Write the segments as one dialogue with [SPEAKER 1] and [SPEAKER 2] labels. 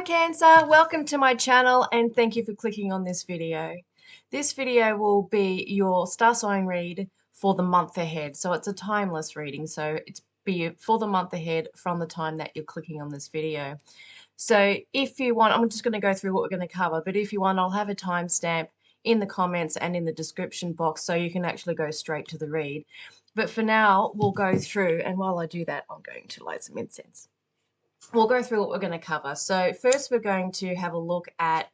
[SPEAKER 1] Cancer, welcome to my channel and thank you for clicking on this video. This video will be your star sign read for the month ahead. So it's a timeless reading, so it's for the month ahead from the time that you're clicking on this video. So if you want, I'm just going to go through what we're going to cover, but if you want, I'll have a timestamp in the comments and in the description box so you can actually go straight to the read. But for now, we'll go through, and while I do that, I'm going to light some incense. We'll go through what we're going to cover. So first we're going to have a look at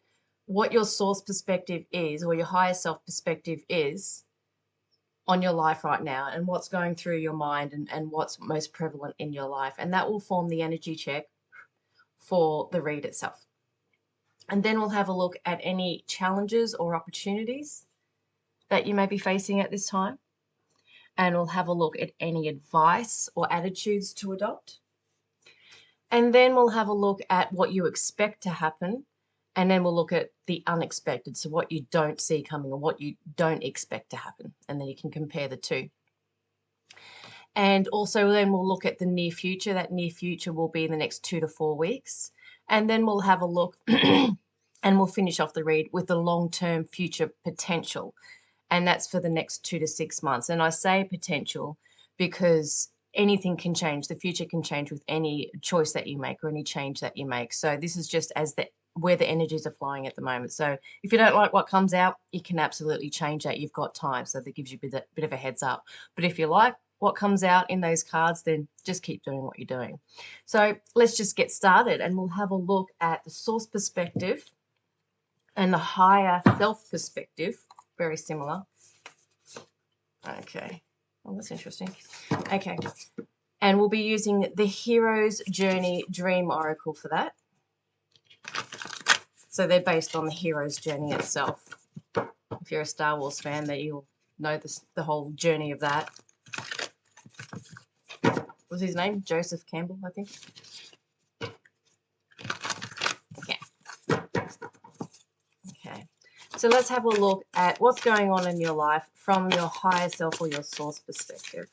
[SPEAKER 1] what your source perspective is, or your higher self perspective is on your life right now, and what's going through your mind and what's most prevalent in your life. And that will form the energy check for the read itself. And then we'll have a look at any challenges or opportunities that you may be facing at this time. And we'll have a look at any advice or attitudes to adopt. And then we'll have a look at what you expect to happen. And then we'll look at the unexpected, so what you don't see coming or what you don't expect to happen. And then you can compare the two. And also then we'll look at the near future. That near future will be in the next 2 to 4 weeks. And then we'll have a look and we'll finish off the read with the long-term future potential. And that's for the next 2 to 6 months. And I say potential because anything can change. The future can change with any choice that you make or any change that you make. So this is just as where the energies are flowing at the moment. So if you don't like what comes out, you can absolutely change that. You've got time. So that gives you a bit of a heads up. But if you like what comes out in those cards, then just keep doing what you're doing. So let's just get started, and we'll have a look at the source perspective and the higher self perspective. Very similar. Okay. Oh, that's interesting. Okay. And we'll be using the Hero's Journey Dream Oracle for that. So they're based on the Hero's Journey itself. If you're a Star Wars fan, that you'll know the whole journey of that. What was his name? Joseph Campbell, I think. Okay. Okay. So let's have a look at what's going on in your life from your higher self or your source perspective.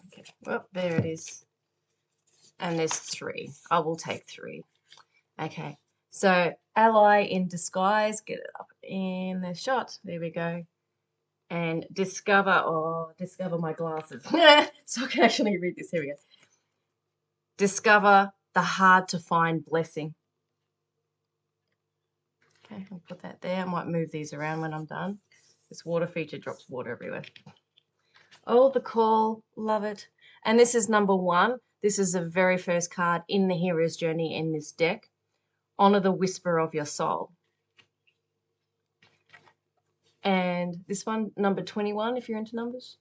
[SPEAKER 1] Okay, well, there it is. And there's 3. I will take 3. Okay, so ally in disguise, get it up in the shot. There we go. And discover my glasses. So I can actually read this. Here we go. Discover the hard to find blessing. Okay, I'll put that there. I might move these around when I'm done. This water feature drops water everywhere. Oh, the call. Love it. And this is number 1. This is the very first card in the Hero's Journey in this deck. Honor the whisper of your soul. And this one, number 21, if you're into numbers.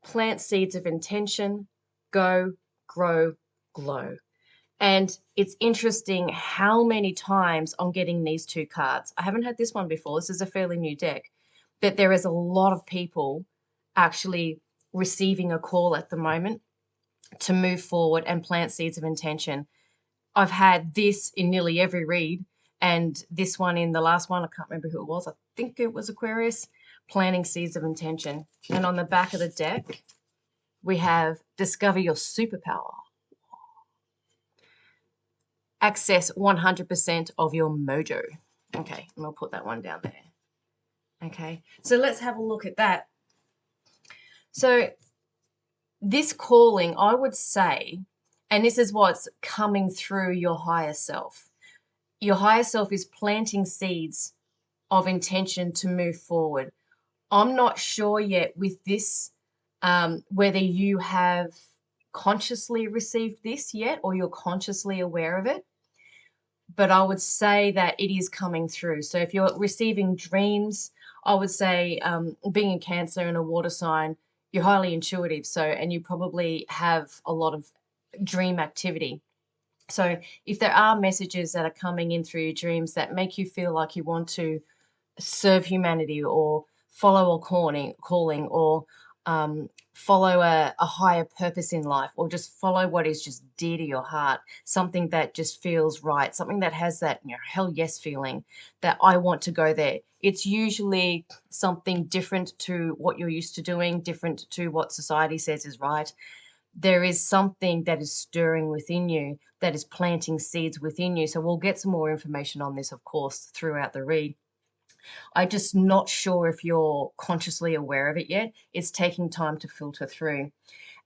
[SPEAKER 1] Plant seeds of intention, go, grow, glow. And it's interesting how many times I'm getting these 2 cards. I haven't had this one before. This is a fairly new deck. But there is a lot of people actually receiving a call at the moment to move forward and plant seeds of intention. I've had this in nearly every read. And this one in the last one, I can't remember who it was. I think it was Aquarius, planting seeds of intention. And on the back of the deck, we have discover your superpower. Access 100% of your mojo. Okay, and we'll put that one down there. Okay, so let's have a look at that. So this calling, I would say, and this is what's coming through your higher self. Your higher self is planting seeds of intention to move forward. I'm not sure yet with this whether you have consciously received this yet or you're consciously aware of it. But I would say that it is coming through. So if you're receiving dreams, I would say being in Cancer and a water sign, you're highly intuitive. And you probably have a lot of dream activity. So if there are messages that are coming in through your dreams that make you feel like you want to serve humanity or follow a calling or follow a higher purpose in life, or just follow what is just dear to your heart, something that just feels right, something that has that, you know, hell yes feeling that I want to go there. It's usually something different to what you're used to doing, different to what society says is right. There is something that is stirring within you, that is planting seeds within you. So we'll get some more information on this, of course, throughout the read. I'm just not sure if you're consciously aware of it yet. It's taking time to filter through.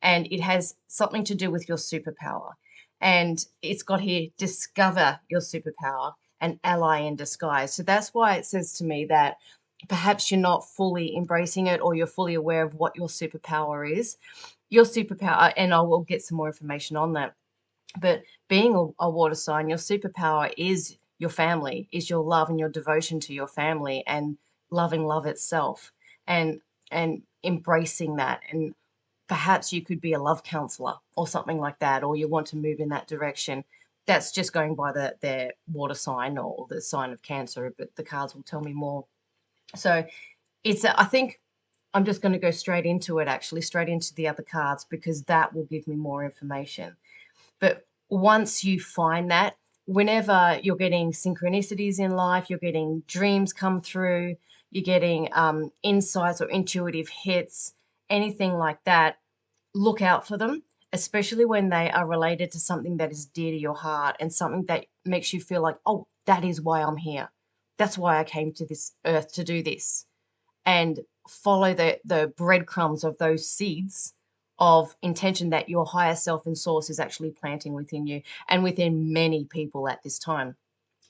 [SPEAKER 1] And it has something to do with your superpower. And it's got here, discover your superpower, an ally in disguise. So that's why it says to me that perhaps you're not fully embracing it, or you're fully aware of what your superpower is. Your superpower, and I will get some more information on that. But being a water sign, your superpower is your family, is your love and your devotion to your family, and loving love itself, and embracing that. And perhaps you could be a love counselor or something like that, or you want to move in that direction. That's just going by their water sign or the sign of Cancer, but the cards will tell me more. So I think I'm just going to go straight into it, actually, straight into the other cards, because that will give me more information. But once you find that, whenever you're getting synchronicities in life, you're getting dreams come through, you're getting insights or intuitive hits, anything like that, look out for them, especially when they are related to something that is dear to your heart and something that makes you feel like, oh, that is why I'm here. That's why I came to this earth to do this. And follow the breadcrumbs of those seeds of intention that your higher self and source is actually planting within you and within many people at this time.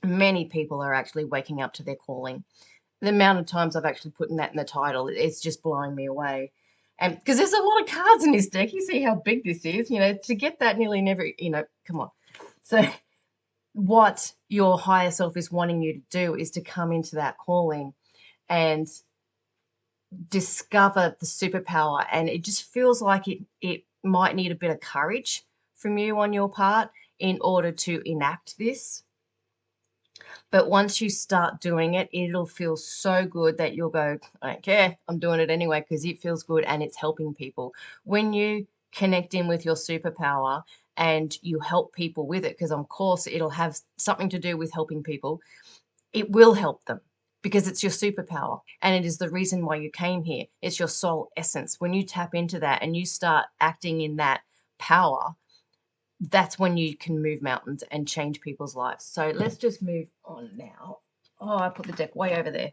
[SPEAKER 1] Many people are actually waking up to their calling. The amount of times I've actually put that in the title, it's just blowing me away. And because there's a lot of cards in this deck, you see how big this is, you know, to get that nearly never, you know, come on. So what your higher self is wanting you to do is to come into that calling and discover the superpower. And it just feels like it might need a bit of courage from you on your part in order to enact this. But once you start doing it, it'll feel so good that you'll go, I don't care, I'm doing it anyway, because it feels good and it's helping people. When you connect in with your superpower and you help people with it, because of course it'll have something to do with helping people, it will help them because it's your superpower and it is the reason why you came here. It's your soul essence. When you tap into that and you start acting in that power, that's when you can move mountains and change people's lives. So let's just move on now. Oh, I put the deck way over there.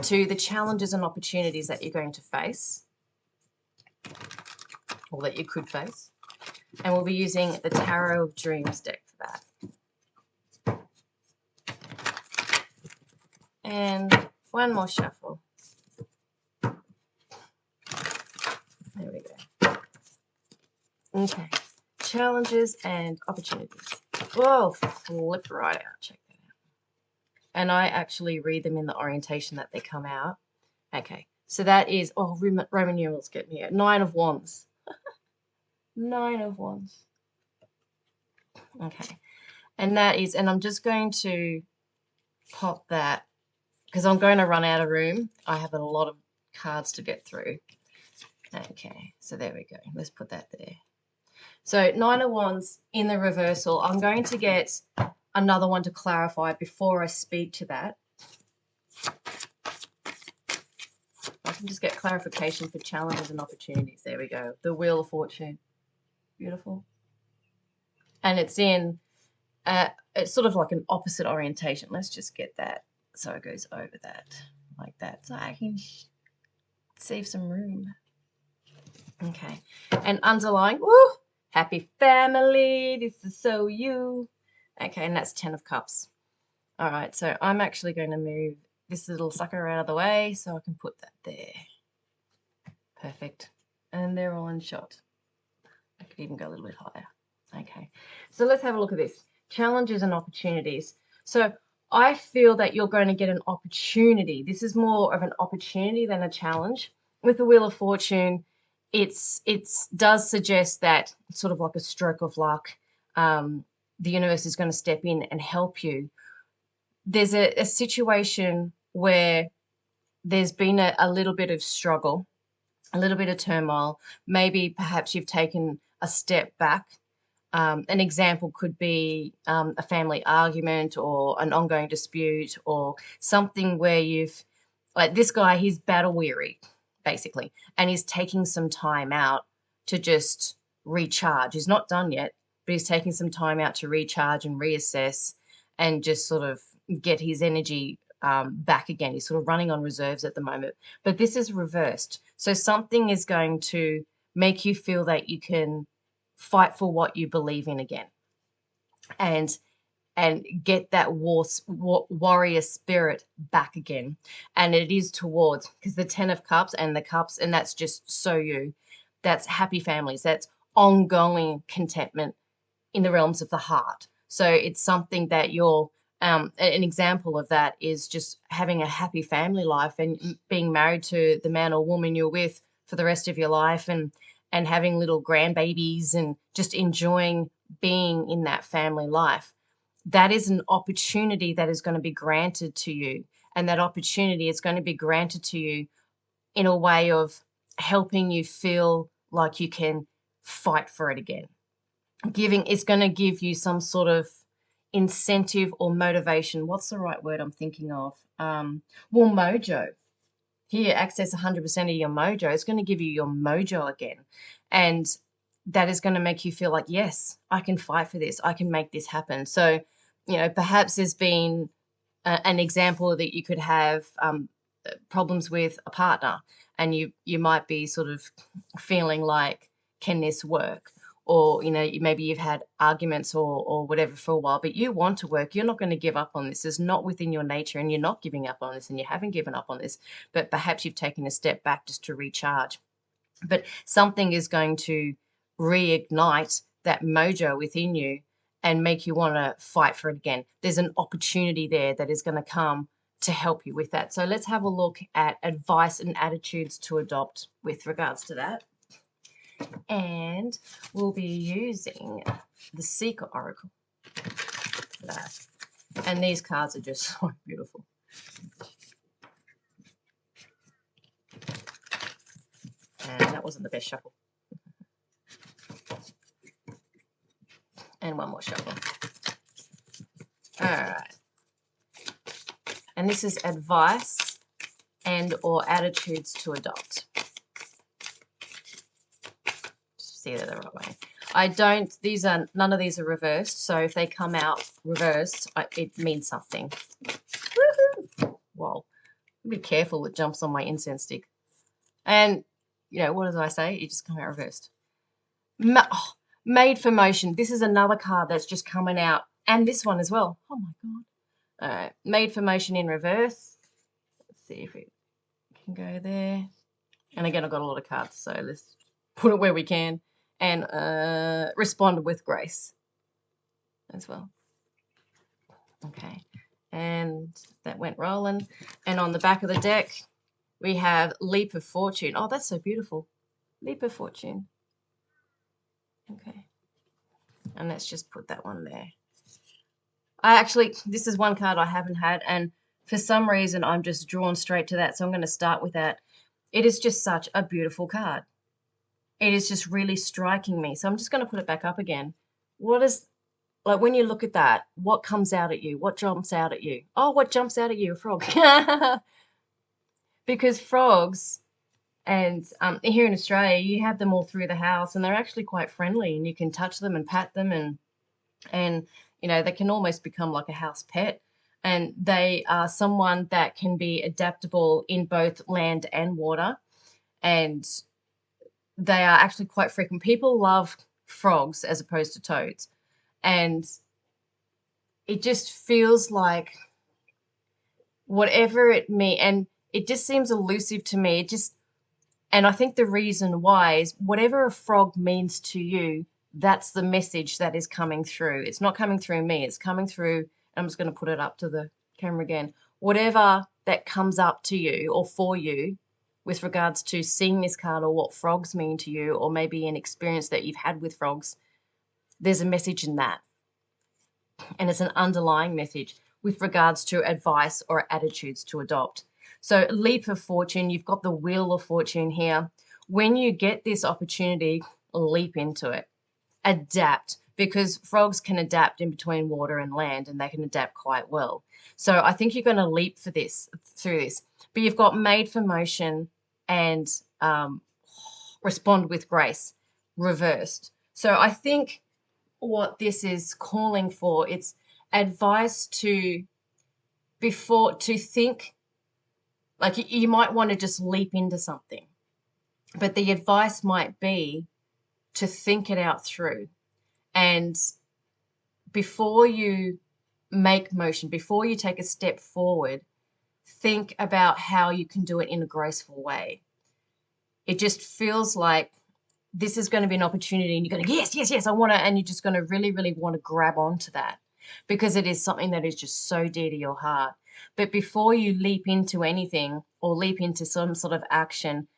[SPEAKER 1] To the challenges and opportunities that you're going to face, or that you could face. And we'll be using the Tarot of Dreams deck for that. And one more shuffle. There we go. Okay. Challenges and opportunities. Whoa, flip right out. Check that out. And I actually read them in the orientation that they come out. Okay. So that is, oh, Roman numerals get me at 9 of Wands. 9 of Wands. Okay. And that is, and I'm just going to pop that because I'm going to run out of room. I have a lot of cards to get through. Okay. So there we go. Let's put that there. So 9 of Wands in the reversal. I'm going to get another one to clarify before I speak to that. I can just get clarification for challenges and opportunities. There we go. The Wheel of Fortune. Beautiful. And it's in, it's sort of like an opposite orientation. Let's just get that so it goes over that like that. So I can save some room. Okay. And underlying, woo! Happy family, this is so you. Okay, and that's 10 of Cups. All right, so I'm actually going to move this little sucker out of the way so I can put that there. Perfect. And they're all in shot. I could even go a little bit higher. Okay, so let's have a look at this. Challenges and opportunities. So I feel that you're going to get an opportunity. This is more of an opportunity than a challenge. With the Wheel of Fortune, it does suggest that it's sort of like a stroke of luck. The universe is going to step in and help you. There's a situation where there's been a little bit of struggle a little bit of turmoil. Maybe perhaps you've taken a step back. An example could be a family argument or an ongoing dispute or something where you've, like this guy, he's battle weary, basically, and he's taking some time out to just recharge. He's not done yet, but he's taking some time out to recharge and reassess and just sort of get his energy back again. He's sort of running on reserves at the moment. But this is reversed. So something is going to make you feel that you can fight for what you believe in again, and get that warrior spirit back again. And it is towards, because the 10 of cups and the cups, and that's just so you, that's happy families, that's ongoing contentment in the realms of the heart. So it's something that you're an example of that is just having a happy family life and being married to the man or woman you're with for the rest of your life, and having little grandbabies and just enjoying being in that family life. That is an opportunity that is going to be granted to you. And that opportunity is going to be granted to you in a way of helping you feel like you can fight for it again. It's going to give you some sort of incentive or motivation. What's the right word I'm thinking of? Mojo. Here, access 100% of your mojo. It's going to give you your mojo again. And that is going to make you feel like, yes, I can fight for this. I can make this happen. So, perhaps there's been an example that you could have problems with a partner, and you might be sort of feeling like, can this work? Or, maybe you've had arguments or whatever for a while, but you want to work. You're not going to give up on this. It's not within your nature, and you're not giving up on this, and you haven't given up on this, but perhaps you've taken a step back just to recharge. But something is going to reignite that mojo within you and make you want to fight for it again. There's an opportunity there that is going to come to help you with that. So let's have a look at advice and attitudes to adopt with regards to that. And we'll be using the Secret Oracle for that. And these cards are just so beautiful. And that wasn't the best shuffle. And one more shuffle. All right. And this is advice and or attitudes to adopt. See that the right way. None of these are reversed. So if they come out reversed, it means something. Woohoo! Whoa. Be careful, it jumps on my incense stick. And, what did I say? It just come out reversed. Made for motion. This is another card that's just coming out. And this one as well. Oh, my God. All right. Made for motion in reverse. Let's see if it can go there. And again, I've got a lot of cards, so let's put it where we can. And respond with grace as well. Okay. And that went rolling. And on the back of the deck, we have Leap of Fortune. Oh, that's so beautiful. Leap of Fortune. Okay. And let's just put that one there. This is one card I haven't had, and for some reason I'm just drawn straight to that, so I'm going to start with that. It is just such a beautiful card. It is just really striking me. So I'm just going to put it back up again. When you look at that, what comes out at you? What jumps out at you? Oh, what jumps out at you? A frog. Because frogs, and here in Australia, you have them all through the house, and they're actually quite friendly, and you can touch them and pat them, and they can almost become like a house pet. And they are someone that can be adaptable in both land and water, and they are actually quite frequent. People love frogs as opposed to toads, and it just feels like whatever it means, and it just seems elusive to me. And I think the reason why is whatever a frog means to you, that's the message that is coming through. It's not coming through me. It's coming through, I'm just going to put it up to the camera again. Whatever that comes up to you or for you with regards to seeing this card or what frogs mean to you, or maybe an experience that you've had with frogs, there's a message in that. And it's an underlying message with regards to advice or attitudes to adopt. So Leap of Fortune, you've got the Wheel of Fortune here. When you get this opportunity, leap into it, adapt, because frogs can adapt in between water and land, and they can adapt quite well. So I think you're going to leap for this through this. But you've got made for motion and respond with grace reversed. So I think what this is calling for, it's advice to think, like you might want to just leap into something, but the advice might be to think it out through. And before you make motion, before you take a step forward, think about how you can do it in a graceful way. It just feels like this is going to be an opportunity and you're going to, yes, yes, yes, I want to, and you're just going to really, really want to grab onto that because it is something that is just so dear to your heart. But before you leap into anything or leap into some sort of action,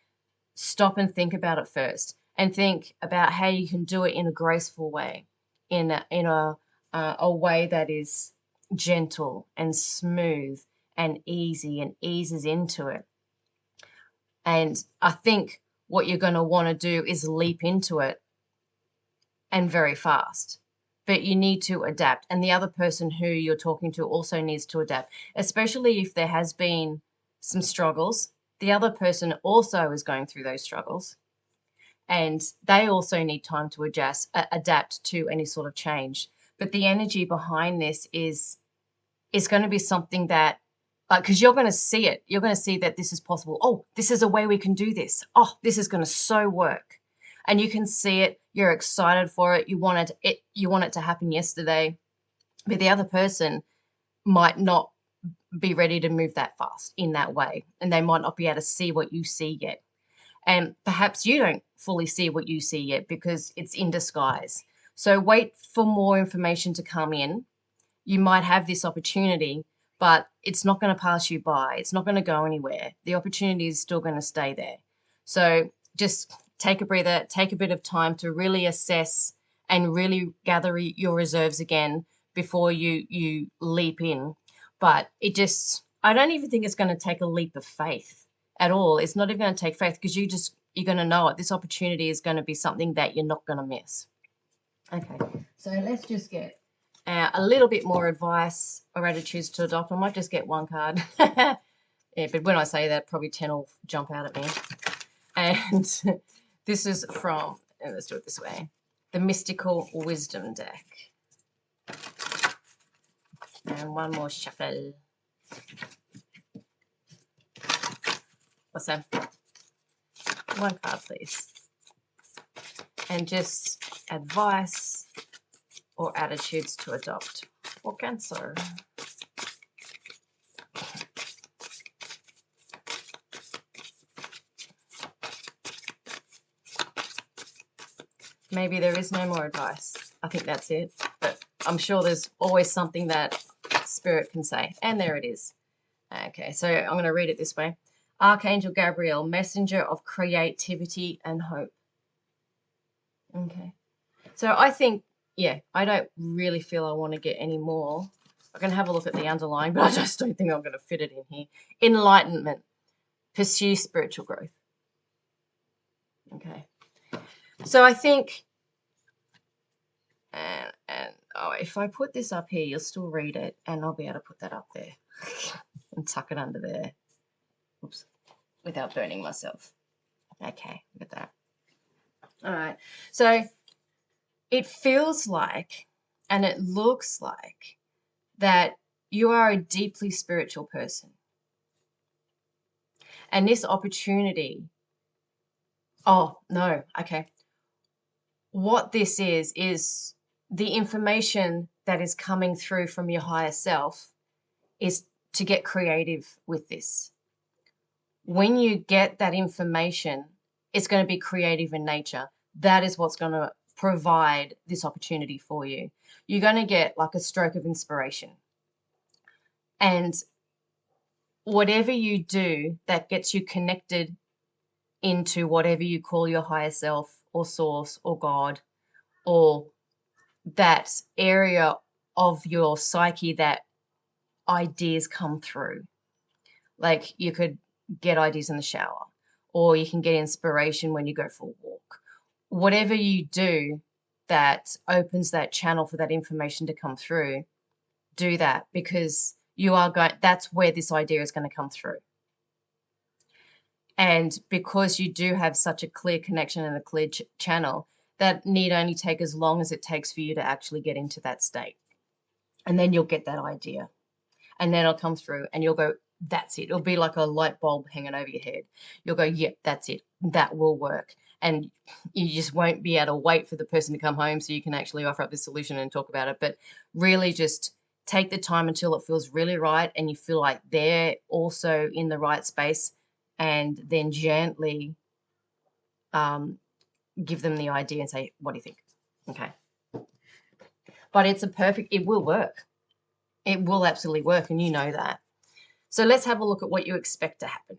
[SPEAKER 1] stop and think about it first, and think about how you can do it in a graceful way, in a way that is gentle and smooth and easy and eases into it. And I think what you're going to want to do is leap into it, and very fast. But you need to adapt. And the other person who you're talking to also needs to adapt, especially if there has been some struggles. The other person also is going through those struggles, and they also need time to adapt to any sort of change. But the energy behind this is going to be something that, because you're going to see it. You're going to see that this is possible. Oh, this is a way we can do this. Oh, this is going to so work. And you can see it. You're excited for it. You want it to happen yesterday. But the other person might not be ready to move that fast in that way. And they might not be able to see what you see yet. And perhaps you don't fully see what you see yet because it's in disguise. So wait for more information to come in. You might have this opportunity, but it's not going to pass you by. It's not going to go anywhere. The opportunity is still going to stay there. So just take a breather, take a bit of time to really assess and really gather your reserves again before you leap in. But I don't even think it's going to take a leap of faith at all. It's not even going to take faith, because you're going to know it. This opportunity is going to be something that you're not going to miss. Okay, so let's just get a little bit more advice or attitudes to adopt. I might just get one card. Yeah, but when I say that, probably 10 will jump out at me. And this is from, let's do it this way, the Mystical Wisdom deck. And one more shuffle. What's that? One card, please. And just advice or attitudes to adopt for Cancer. Maybe there is no more advice. I think that's it. But I'm sure there's always something that Spirit can say. And there it is. Okay, so I'm going to read it this way. Archangel Gabriel, messenger of creativity and hope. Okay. So I think, yeah, I don't really feel I want to get any more. I can have a look at the underlying, but I just don't think I'm going to fit it in here. Enlightenment. Pursue spiritual growth. Okay. So I think, if I put this up here, you'll still read it, and I'll be able to put that up there and tuck it under there. Oops, without burning myself. Okay, look at that. All right, so it feels like, and it looks like, that you are a deeply spiritual person. And this opportunity, oh, no, okay. What this is the information that is coming through from your higher self is to get creative with this. When you get that information, it's going to be creative in nature. That is what's going to provide this opportunity for you. You're going to get like a stroke of inspiration. And whatever you do that gets you connected into whatever you call your higher self or source or God, or that area of your psyche that ideas come through. Like you could get ideas in the shower, or you can get inspiration when you go for a walk. Whatever you do that opens that channel for that information to come through, do that, because that's where this idea is going to come through. And because you do have such a clear connection and a clear channel, that need only take as long as it takes for you to actually get into that state. And then you'll get that idea. And then it'll come through and you'll go, that's it. It'll be like a light bulb hanging over your head. You'll go, yep, that's it. That will work. And you just won't be able to wait for the person to come home so you can actually offer up the solution and talk about it. But really just take the time until it feels really right and you feel like they're also in the right space, and then gently give them the idea and say, what do you think? Okay. But it will work. It will absolutely work, and you know that. So let's have a look at what you expect to happen.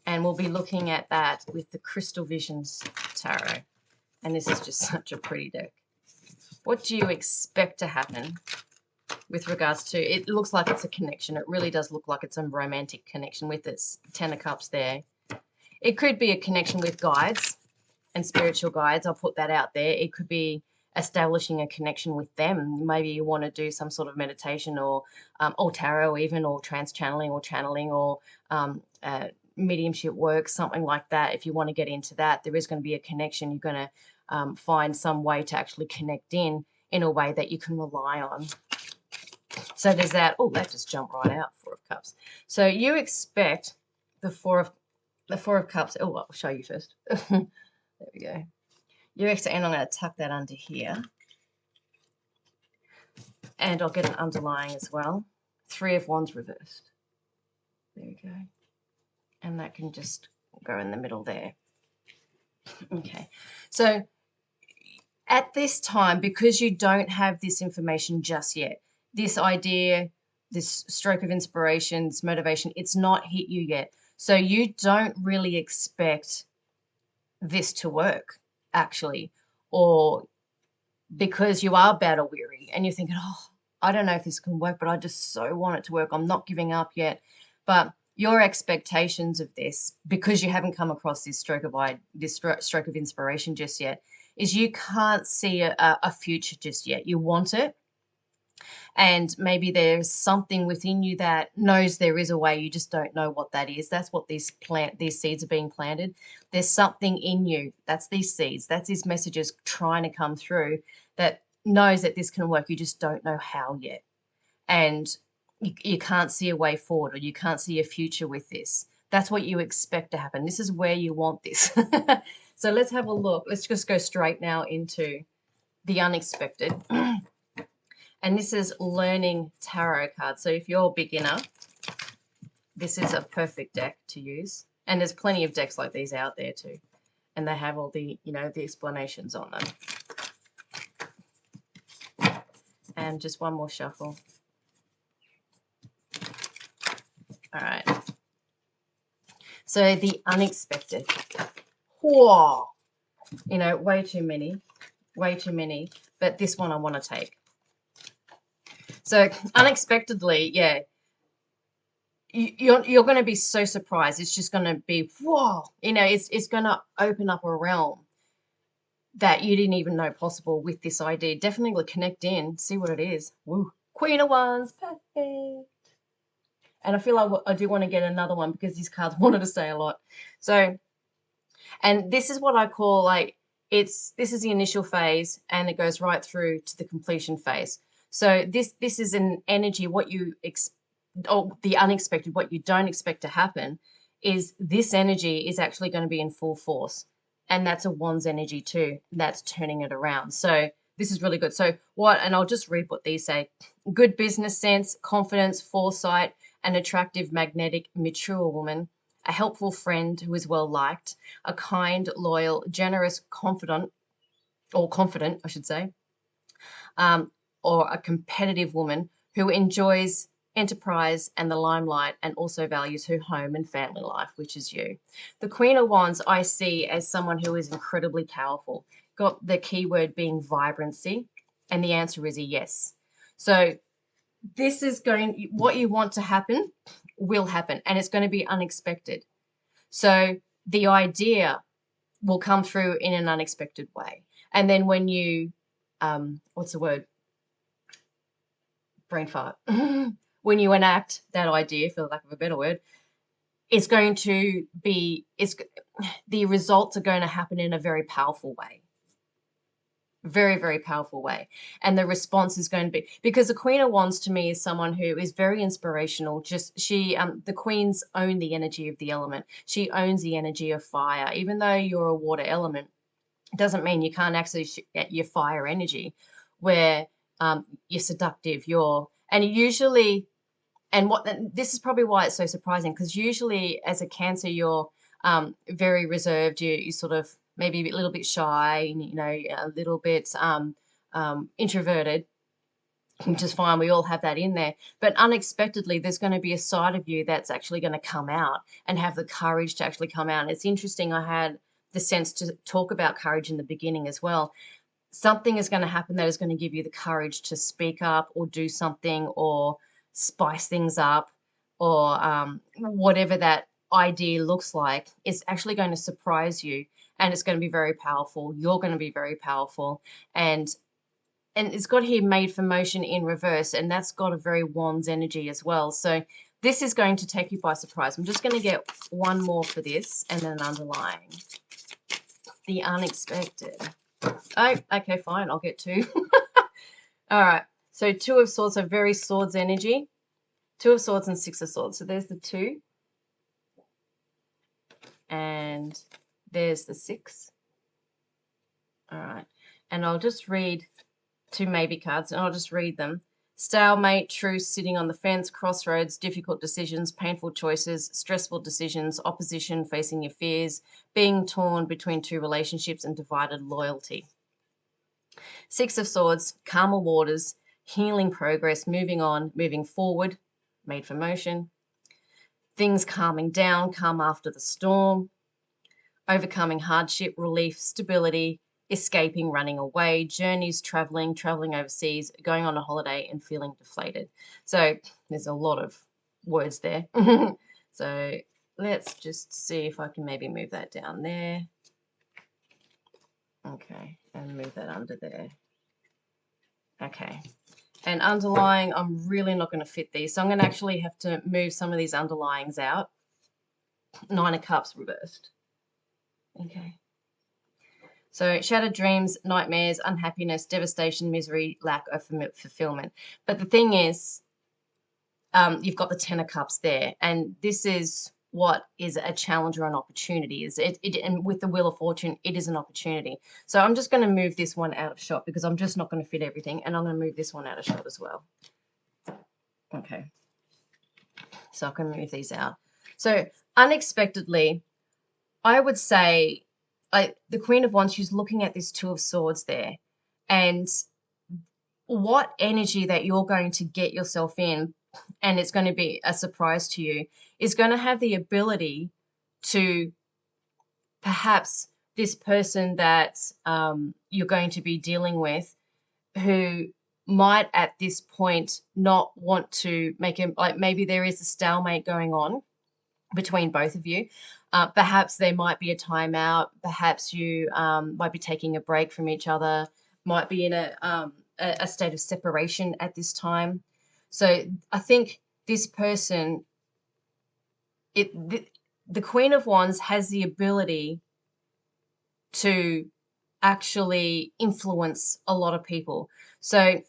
[SPEAKER 1] And we'll be looking at that with the Crystal Visions Tarot. And this is just such a pretty deck. What do you expect to happen with regards to, it looks like it's a connection. It really does look like it's a romantic connection with this Ten of Cups there. It could be a connection with guides and spiritual guides. I'll put that out there. It could be establishing a connection with them. Maybe you want to do some sort of meditation or tarot even, or trans-channeling or channeling, or mediumship work, something like that. If you want to get into that, there is going to be a connection. You're going to find some way to actually connect in a way that you can rely on. So there's that. Oh, that just jumped right out, Four of Cups. So you expect the Four of Cups. Oh, I'll show you first. There we go. You expect, and I'm going to tuck that under here. And I'll get an underlying as well. Three of Wands reversed. There we go. And that can just go in the middle there. Okay. So at this time, because you don't have this information just yet, this idea, this stroke of inspiration, this motivation, it's not hit you yet. So you don't really expect this to work, actually, or because you are battle weary and you're thinking, oh, I don't know if this can work, but I just so want it to work. I'm not giving up yet. But your expectations of this, because you haven't come across this stroke of inspiration just yet, is you can't see a future just yet. You want it. And maybe there's something within you that knows there is a way, you just don't know what that is. That's what these seeds are being planted. There's something in you, that's these seeds, that's these messages trying to come through, that knows that this can work. You just don't know how yet. And you can't see a way forward, or you can't see a future with this. That's what you expect to happen. This is where you want this. So let's have a look. Let's just go straight now into the unexpected. And this is Learning Tarot cards. So if you're a beginner, this is a perfect deck to use. And there's plenty of decks like these out there too. And they have all the, the explanations on them. And just one more shuffle. All right. So the unexpected. Whoa. Way too many. But this one I want to take. So unexpectedly, yeah, you're going to be so surprised. It's just going to be, whoa, it's going to open up a realm that you didn't even know possible with this idea. Definitely connect in, see what it is. Woo. Queen of Wands, perfect. And I feel like I do want to get another one because these cards wanted to say a lot. So, and this is what I call this is the initial phase, and it goes right through to the completion phase. So this is an energy, the unexpected, what you don't expect to happen is this energy is actually going to be in full force. And that's a Wands energy too. That's turning it around. So this is really good. So and I'll just read what these say. Good business sense, confidence, foresight, an attractive, magnetic, mature woman, a helpful friend who is well liked, a kind, loyal, generous, confident, I should say, or a competitive woman who enjoys enterprise and the limelight and also values her home and family life, which is you. The Queen of Wands I see as someone who is incredibly powerful. Got the keyword being vibrancy, and the answer is a yes. So this is what you want to happen will happen, and it's going to be unexpected. So the idea will come through in an unexpected way. And then when you, what's the word? Brain fart. When you enact that idea, for lack of a better word, it's going to be, the results are going to happen in a very powerful way. Very, very powerful way. And the response is going to be, because the Queen of Wands to me is someone who is very inspirational. The queens own the energy of the element. She owns the energy of fire. Even though you're a water element, it doesn't mean you can't actually get your fire energy, where you're seductive, this is probably why it's so surprising, because usually as a Cancer, you're very reserved. You sort of maybe a little bit shy, a little bit introverted, which is fine. We all have that in there. But unexpectedly, there's going to be a side of you that's actually going to come out and have the courage to actually come out. And it's interesting. I had the sense to talk about courage in the beginning as well. Something is going to happen that is going to give you the courage to speak up or do something or spice things up, or whatever that idea looks like. Is actually going to surprise you, and it's going to be very powerful. You're going to be very powerful, and it's got here made for motion in reverse, and that's got a very Wands energy as well. So this is going to take you by surprise. I'm just going to get one more for this, and then an underlying. The unexpected. Oh, okay, fine. I'll get two. All right. So Two of Swords are very Swords energy. Two of Swords and Six of Swords. So there's the 2. And there's the 6. All right. And I'll just read 2 maybe cards, and I'll just read them. Stalemate, truce, sitting on the fence, crossroads, difficult decisions, painful choices, stressful decisions, opposition, facing your fears, being torn between 2 relationships, and divided loyalty. 6 of Swords, calmer waters, healing progress, moving on, moving forward, made for motion. Things calming down, calm after the storm, overcoming hardship, relief, stability, escaping, running away, journeys, traveling overseas, going on a holiday, and feeling deflated. So there's a lot of words there. So let's just see if I can maybe move that down there. Okay, and move that under there. Okay. And underlying, I'm really not going to fit these. So I'm going to actually have to move some of these underlyings out. 9 of Cups reversed. Okay. So shattered dreams, nightmares, unhappiness, devastation, misery, lack of fulfillment. But the thing is, you've got the 10 of Cups there. And this is what is a challenge or an opportunity. And with the Wheel of Fortune, it is an opportunity. So I'm just going to move this one out of shot, because I'm just not going to fit everything. And I'm going to move this one out of shot as well. Okay. So I can move these out. So unexpectedly, I would say, the Queen of Wands, she's looking at this 2 of Swords there. And what energy that you're going to get yourself in, and it's going to be a surprise to you, is going to have the ability to, perhaps this person that you're going to be dealing with, who might at this point not want to make him, like, maybe there is a stalemate going on between both of you. Perhaps there might be a timeout. Perhaps you might be taking a break from each other, might be in a state of separation at this time. So I think this person, the Queen of Wands has the ability to actually influence a lot of people. So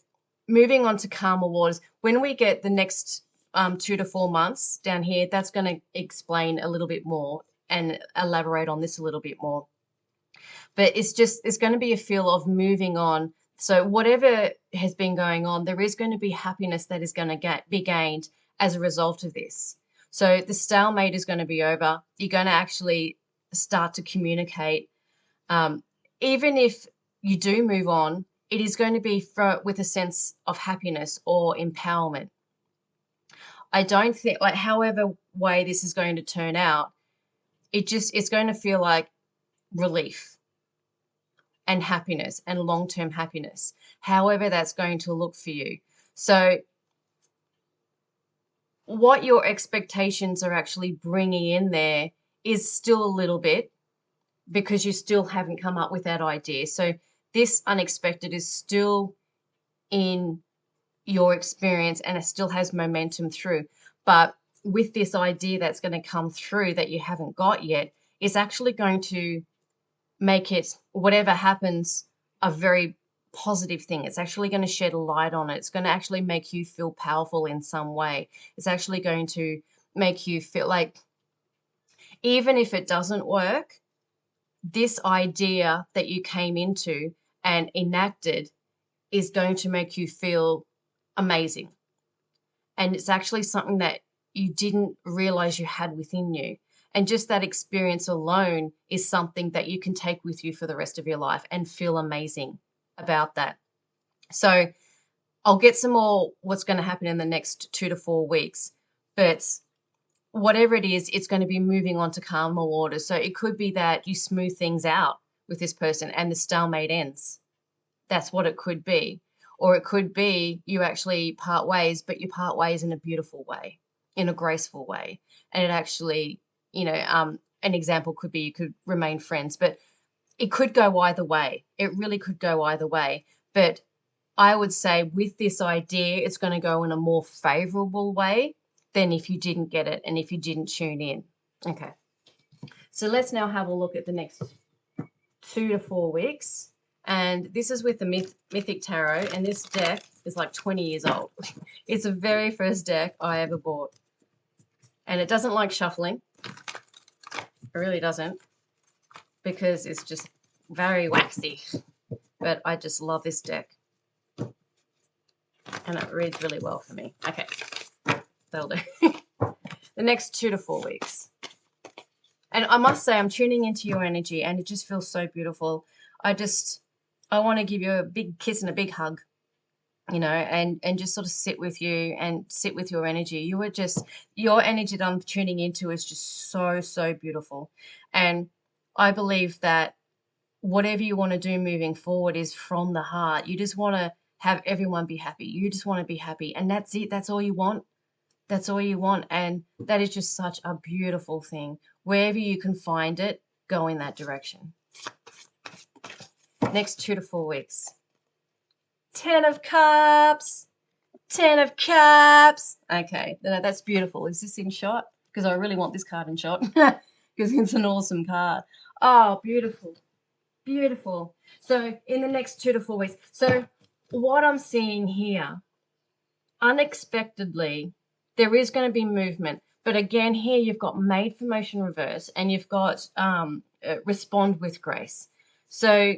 [SPEAKER 1] moving on to calmer waters, when we get the next 2 to 4 months down here, that's going to explain a little bit more and elaborate on this a little bit more. But it's going to be a feel of moving on. So whatever has been going on, there is going to be happiness that is going to be gained as a result of this. So the stalemate is going to be over. You're going to actually start to communicate. Even if you do move on, it is going to be with a sense of happiness or empowerment. I don't think, like, however way this is going to turn out, it's going to feel like relief and happiness and long-term happiness, however that's going to look for you. So what your expectations are actually bringing in there is still a little bit because you still haven't come up with that idea. So this unexpected is still in your experience and it still has momentum through. But with this idea that's going to come through that you haven't got yet, is actually going to make it, whatever happens, a very positive thing. It's actually going to shed a light on it. It's going to actually make you feel powerful in some way. It's actually going to make you feel like, even if it doesn't work, this idea that you came into and enacted is going to make you feel amazing. And it's actually something that you didn't realize you had within you. And just that experience alone is something that you can take with you for the rest of your life and feel amazing about that. So I'll get some more what's going to happen in the next 2 to 4 weeks, but whatever it is, it's going to be moving on to calmer waters. So it could be that you smooth things out with this person and the stalemate ends. That's what it could be. Or it could be you actually part ways, but you part ways in a beautiful way, in a graceful way. And it actually, an example could be you could remain friends, but it could go either way. It really could go either way. But I would say with this idea, it's going to go in a more favorable way than if you didn't get it and if you didn't tune in. Okay. So let's now have a look at the next 2 to 4 weeks. And this is with the Mythic Tarot, and this deck is like 20 years old. It's the very first deck I ever bought. And it doesn't like shuffling. It really doesn't, because it's just very waxy. But I just love this deck. And it reads really well for me. Okay, that'll do. The next 2 to 4 weeks. And I must say, I'm tuning into your energy, and it just feels so beautiful. I want to give you a big kiss and a big hug, and just sort of sit with you and sit with your energy. Your energy that I'm tuning into is just so, so beautiful. And I believe that whatever you want to do moving forward is from the heart. You just want to have everyone be happy. You just want to be happy. And that's it. That's all you want. That's all you want. And that is just such a beautiful thing. Wherever you can find it, go in that direction. Next 2 to 4 weeks. 10 of Cups. 10 of Cups. Okay, that's beautiful. Is this in shot? Because I really want this card in shot. Because it's an awesome card. Oh, beautiful. Beautiful. So in the next 2 to 4 weeks. So what I'm seeing here, unexpectedly, there is going to be movement. But again, here you've got Made for Motion reverse, and you've got Respond with Grace. So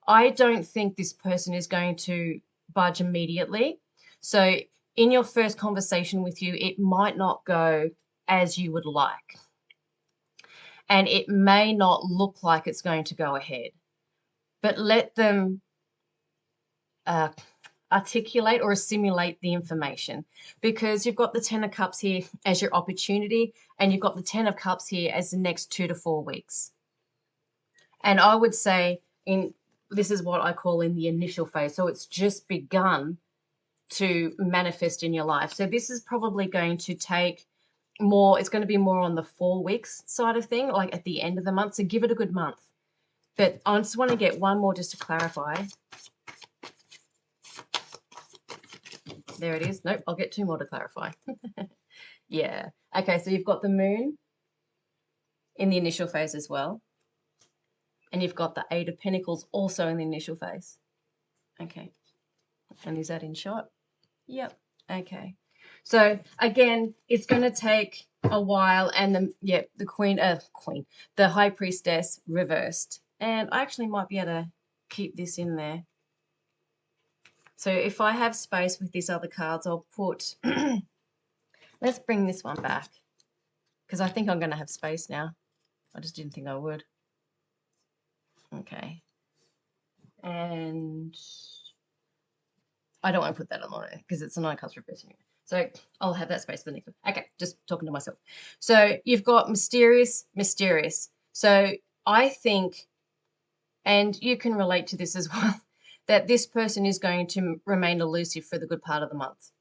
[SPEAKER 1] I don't think this person is going to budge immediately. So in your first conversation with you, it might not go as you would like. And it may not look like it's going to go ahead. But let them articulate or assimilate the information, because you've got the 10 of Cups here as your opportunity, and you've got the 10 of Cups here as the next 2 to 4 weeks. And I would say this is what I call in the initial phase. So it's just begun to manifest in your life. So this is probably going to take more, it's going to be more on the 4 weeks side of thing, like at the end of the month. So give it a good month. But I just want to get one more just to clarify. There it is. Nope, I'll get 2 more to clarify. Yeah. Okay, so you've got the Moon in the initial phase as well. And you've got the 8 of Pentacles also in the initial phase. Okay. And is that in shot? Yep. Okay. So again, it's going to take a while, and the the High Priestess reversed. And I actually might be able to keep this in there. So if I have space with these other cards, I'll put, let's bring this one back, because I think I'm going to have space now. I just didn't think I would. Okay. And I don't want to put that on there because it's a 9 of Cups reversing. So I'll have that space for the next one. Okay, just talking to myself. So you've got mysterious, mysterious. So I think, and you can relate to this as well, that this person is going to remain elusive for the good part of the month.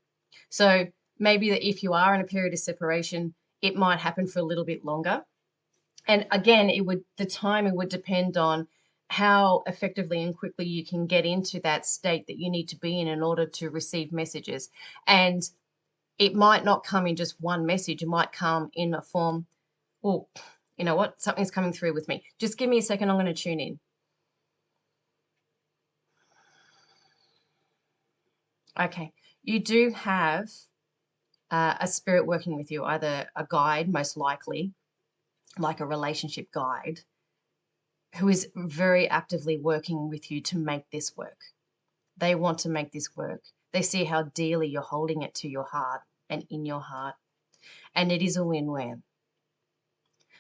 [SPEAKER 1] So maybe that if you are in a period of separation, it might happen for a little bit longer. And again, the timing would depend on how effectively and quickly you can get into that state that you need to be in order to receive messages. And it might not come in just one message. It might come in a form, oh, you know what? Something's coming through with me. Just give me a second. I'm going to tune in. Okay. You do have a spirit working with you, either a guide, most likely, like a relationship guide, who is very actively working with you to make this work. They want to make this work. They see how dearly you're holding it to your heart and in your heart. And it is a win-win.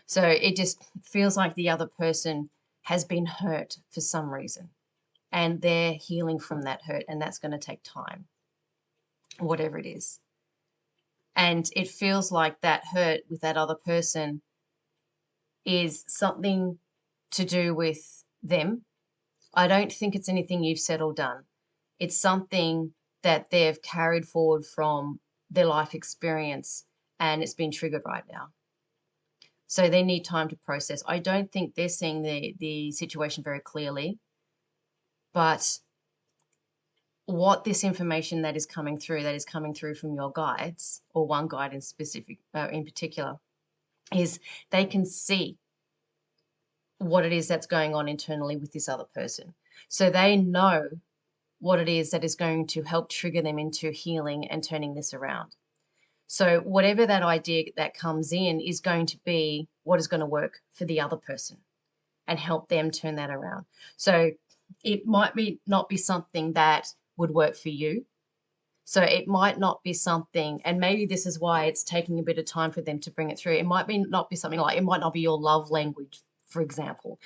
[SPEAKER 1] So it just feels like the other person has been hurt for some reason, and they're healing from that hurt, and that's going to take time, whatever it is. And it feels like that hurt with that other person is something to do with them. I don't think it's anything you've said or done. It's something that they've carried forward from their life experience, and it's been triggered right now. So they need time to process. I don't think they're seeing the situation very clearly, but what this information that is coming through from your guides, or one guide in particular, is they can see what it is that's going on internally with this other person. So they know what it is that is going to help trigger them into healing and turning this around. So whatever that idea that comes in is going to be what is going to work for the other person and help them turn that around. So it might not be something that would work for you. So it might not be something, and maybe this is why it's taking a bit of time for them to bring it through. It might not be something like, it might not be your love language, for example.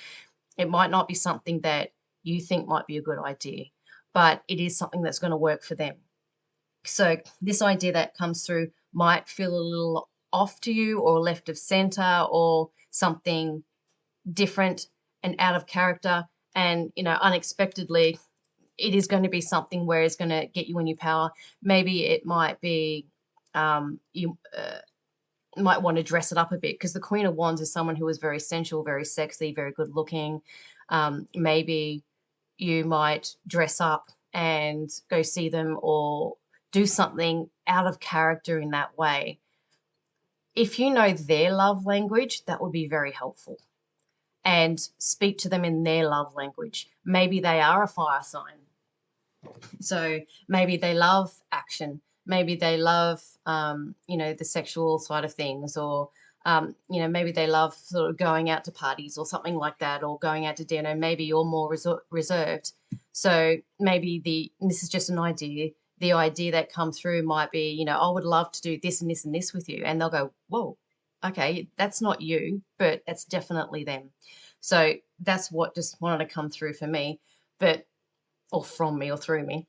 [SPEAKER 1] It might not be something that you think might be a good idea, but it is something that's going to work for them. So this idea that comes through might feel a little off to you, or left of center, or something different and out of character, and unexpectedly it is going to be something where it's going to get you in your power. Maybe it might be you might want to dress it up a bit, because the Queen of Wands is someone who is very sensual, very sexy, very good looking. Maybe you might dress up and go see them, or do something out of character in that way. If you know their love language, that would be very helpful. And speak to them in their love language. Maybe they are a fire sign, so maybe they love action. Maybe they love, the sexual side of things, or, maybe they love sort of going out to parties or something like that, or going out to dinner. Maybe you're more reserved. So maybe and this is just an idea, the idea that comes through might be, I would love to do this and this and this with you. And they'll go, whoa, okay, that's not you, but it's definitely them. So that's what just wanted to come through for me, or from me or through me.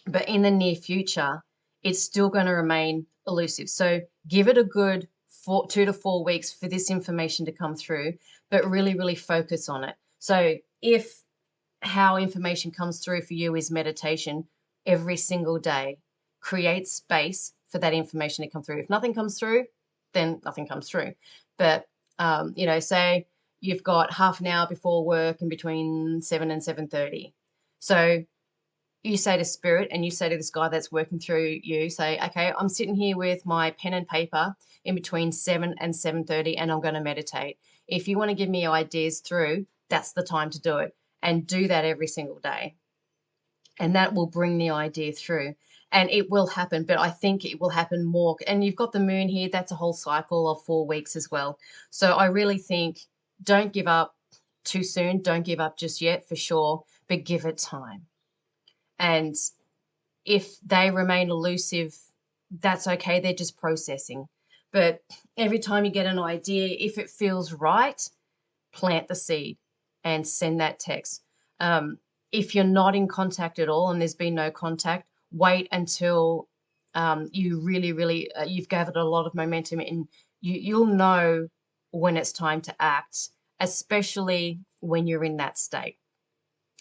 [SPEAKER 1] But in the near future, it's still going to remain elusive. So give it a good 2 to 4 weeks for this information to come through, but really, really focus on it. So if how information comes through for you is meditation every single day, create space for that information to come through. If nothing comes through, then nothing comes through. But, say you've got half an hour before work and between 7 and 7:30. So you say to spirit, and you say to this guy that's working through you, say, okay, I'm sitting here with my pen and paper in between 7 and 7:30, and I'm going to meditate. If you want to give me ideas through, that's the time to do it. And do that every single day. And that will bring the idea through. And it will happen, but I think it will happen more. And you've got the moon here. That's a whole cycle of 4 weeks as well. So I really think, don't give up too soon. Don't give up just yet, for sure, but give it time. And if they remain elusive, that's okay. They're just processing. But every time you get an idea, if it feels right, plant the seed and send that text. If you're not in contact at all and there's been no contact, wait until you really, really, you've gathered a lot of momentum, and you'll know when it's time to act, especially when you're in that state.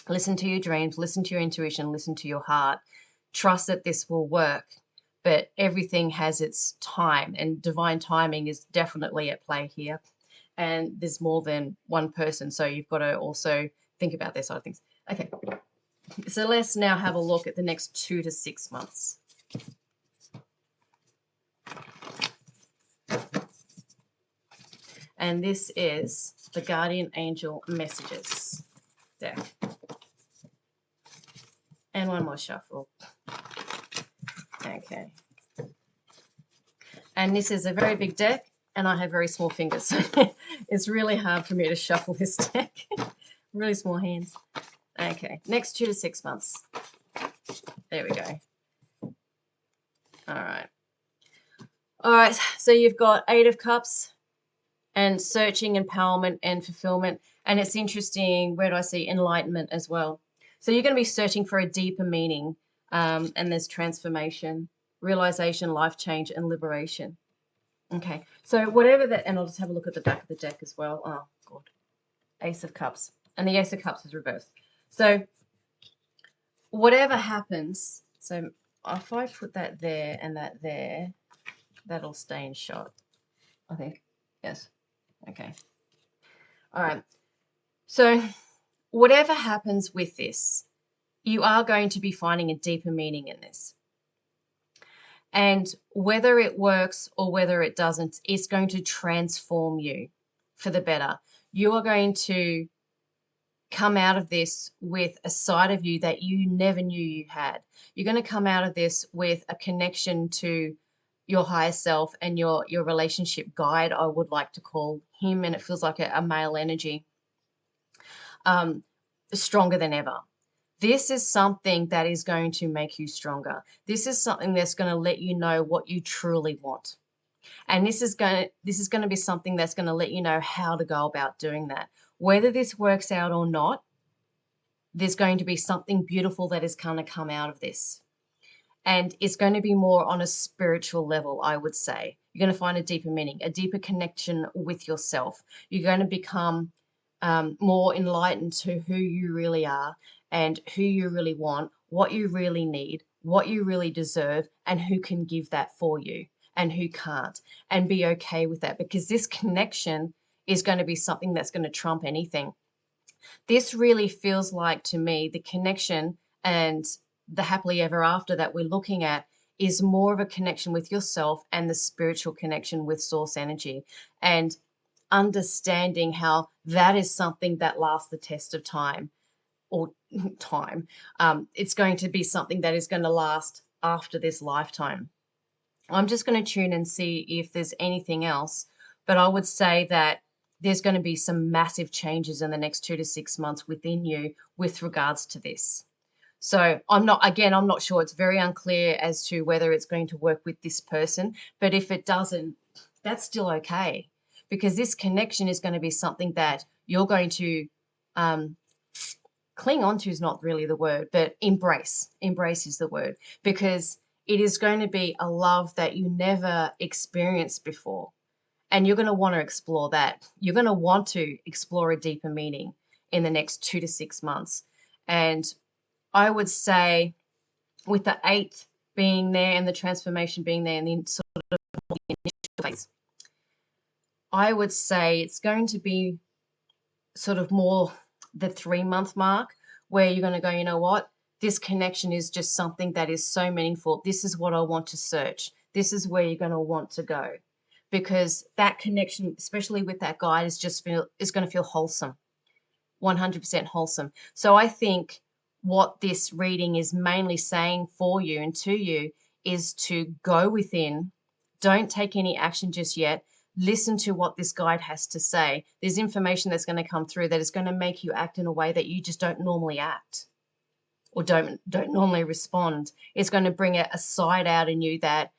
[SPEAKER 1] Listen to your dreams, listen to your intuition, listen to your heart. Trust that this will work, but everything has its time, and divine timing is definitely at play here. and there's more than one person. So you've got to also think about their side of things. Okay, so let's now have a look at the next 2 to 6 months. And this is the Guardian Angel Messages deck. And one more shuffle. Okay. And this is a very big deck, and I have very small fingers, so it's really hard for me to shuffle this deck. Really small hands. Okay, next 2 to 6 months. There we go. All right. All right, so you've got 8 of Cups and searching, empowerment, and fulfillment. And it's interesting, where do I see enlightenment as well? So you're going to be searching for a deeper meaning, and there's transformation, realization, life change, and liberation. Okay, so whatever that, and I'll just have a look at the back of the deck as well. Oh, God. Ace of Cups. And the Ace of Cups is reversed. So whatever happens, so if I put that there and that there, that'll stay in shot, I think. Yes. Okay. All right. So whatever happens with this, you are going to be finding a deeper meaning in this. And whether it works or whether it doesn't, it's going to transform you for the better. You are going to come out of this with a side of you that you never knew you had. You're going to come out of this with a connection to your higher self and your relationship guide, I would like to call him, and it feels like a male energy, stronger than ever. This is something that is going to make you stronger. This is something that's going to let you know what you truly want. And this is going to be something that's going to let you know how to go about doing that. Whether this works out or not, there's going to be something beautiful that is going to come out of this. And it's going to be more on a spiritual level, I would say. You're going to find a deeper meaning, a deeper connection with yourself. You're going to become more enlightened to who you really are and who you really want, what you really need, what you really deserve, and who can give that for you and who can't, and be okay with that, because this connection is going to be something that's going to trump anything. This really feels like, to me, the connection and the happily ever after that we're looking at is more of a connection with yourself and the spiritual connection with source energy, and understanding how that is something that lasts the test of time, or time. It's going to be something that is going to last after this lifetime. I'm just going to tune and see if there's anything else, but I would say that there's going to be some massive changes in the next 2 to 6 months within you with regards to this. So I'm not sure. It's very unclear as to whether it's going to work with this person, but if it doesn't, that's still okay, because this connection is going to be something that you're going to cling on to, is not really the word, but embrace is the word, because it is going to be a love that you never experienced before. And you're going to want to explore that. You're going to want to explore a deeper meaning in the next 2 to 6 months. And I would say, with the 8 being there and the transformation being there and the sort of the initial phase, I would say it's going to be sort of more the 3-month mark, where you're going to go, you know what? This connection is just something that is so meaningful. This is what I want to search. This is where you're going to want to go, because that connection, especially with that guide, is going to feel wholesome, 100% wholesome. So I think what this reading is mainly saying for you and to you is to go within. Don't take any action just yet. Listen to what this guide has to say. There's information that's going to come through that is going to make you act in a way that you just don't normally act, or don't normally respond. It's going to bring a side out in you that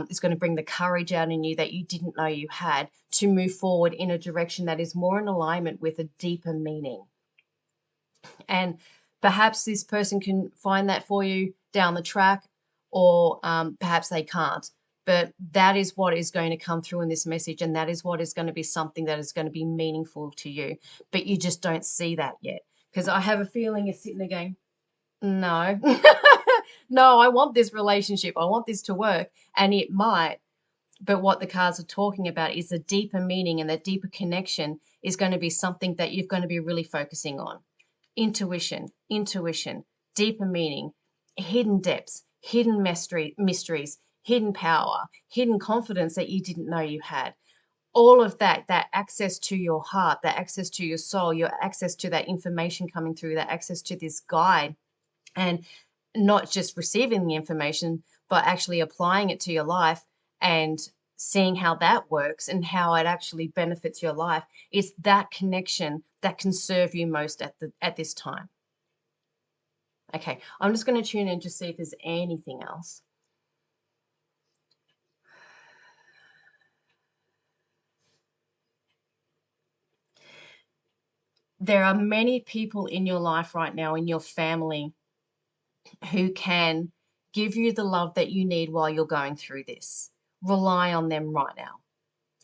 [SPEAKER 1] it's going to bring the courage out in you that you didn't know you had, to move forward in a direction that is more in alignment with a deeper meaning. And perhaps this person can find that for you down the track, or perhaps they can't. But that is what is going to come through in this message, and that is what is going to be something that is going to be meaningful to you. But you just don't see that yet, because I have a feeling you're sitting there going, no, no, I want this relationship. I want this to work. And it might, But what the cards are talking about is the deeper meaning, and the deeper connection is going to be something that you're going to be really focusing on. Intuition, deeper meaning, hidden depths, hidden mysteries, hidden power, hidden confidence that you didn't know you had. All of that access to your heart, that access to your soul, your access to that information coming through, that access to this guide, and not just receiving the information, but actually applying it to your life and seeing how that works and how it actually benefits your life. It's that connection that can serve you most at this time. Okay, I'm just going to tune in to see if there's anything else. There are many people in your life right now, in your family, who can give you the love that you need while you're going through this. Rely on them right now.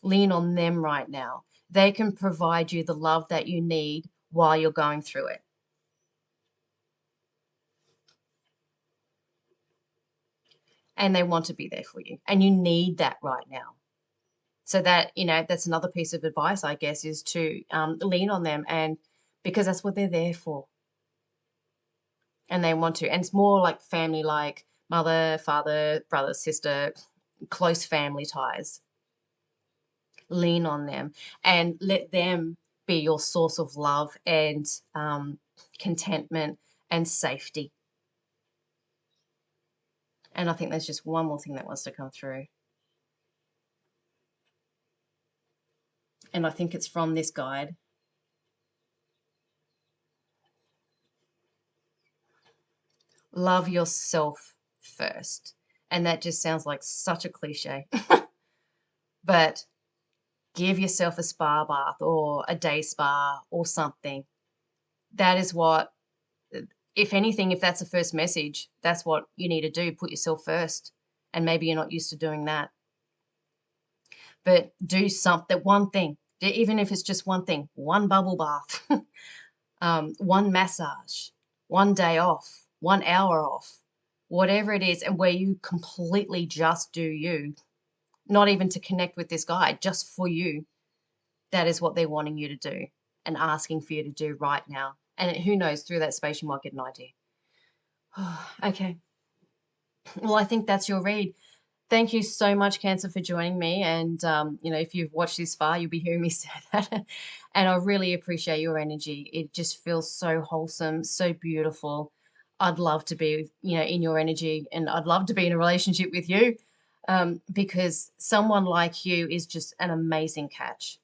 [SPEAKER 1] Lean on them right now. They can provide you the love that you need while you're going through it. And they want to be there for you. And you need that right now. So that, that's another piece of advice, I guess, is to lean on them, and because that's what they're there for. And they want to. And it's more like family, like mother, father, brother, sister, close family ties. Lean on them and let them be your source of love and contentment and safety. And I think there's just one more thing that wants to come through. And I think it's from this guide. Love yourself first. And that just sounds like such a cliche. But give yourself a spa bath or a day spa or something. That is what, if anything, if that's the first message, that's what you need to do. Put yourself first. And maybe you're not used to doing that. But do something, one thing, even if it's just one thing, one bubble bath, one massage, one day off, 1 hour off, whatever it is, and where you completely just do you, not even to connect with this guy, just for you. That is what they're wanting you to do and asking for you to do right now. And who knows, through that space, you might get an idea. Okay. Well, I think that's your read. Thank you so much, Cancer, for joining me. And, if you've watched this far, you'll be hearing me say that. And I really appreciate your energy. It just feels so wholesome, so beautiful. I'd love to be, in your energy, and I'd love to be in a relationship with you, because someone like you is just an amazing catch,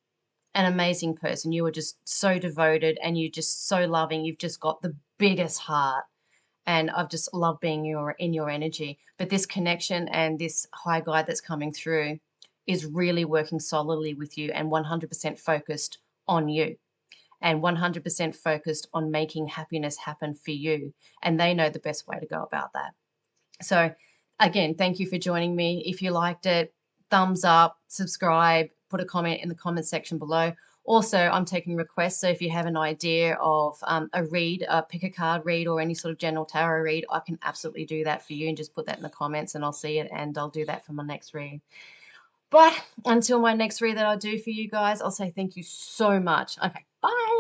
[SPEAKER 1] an amazing person. You are just so devoted and you're just so loving. You've just got the biggest heart. And I've just loved being in your energy. But this connection and this high guide that's coming through is really working solidly with you and 100% focused on you and 100% focused on making happiness happen for you. And they know the best way to go about that. So again, thank you for joining me. If you liked it, thumbs up, subscribe, put a comment in the comment section below. Also, I'm taking requests, so if you have an idea of a read, pick a card read or any sort of general tarot read, I can absolutely do that for you, and just put that in the comments and I'll see it and I'll do that for my next read. But until my next read that I do for you guys, I'll say thank you so much. Okay, bye.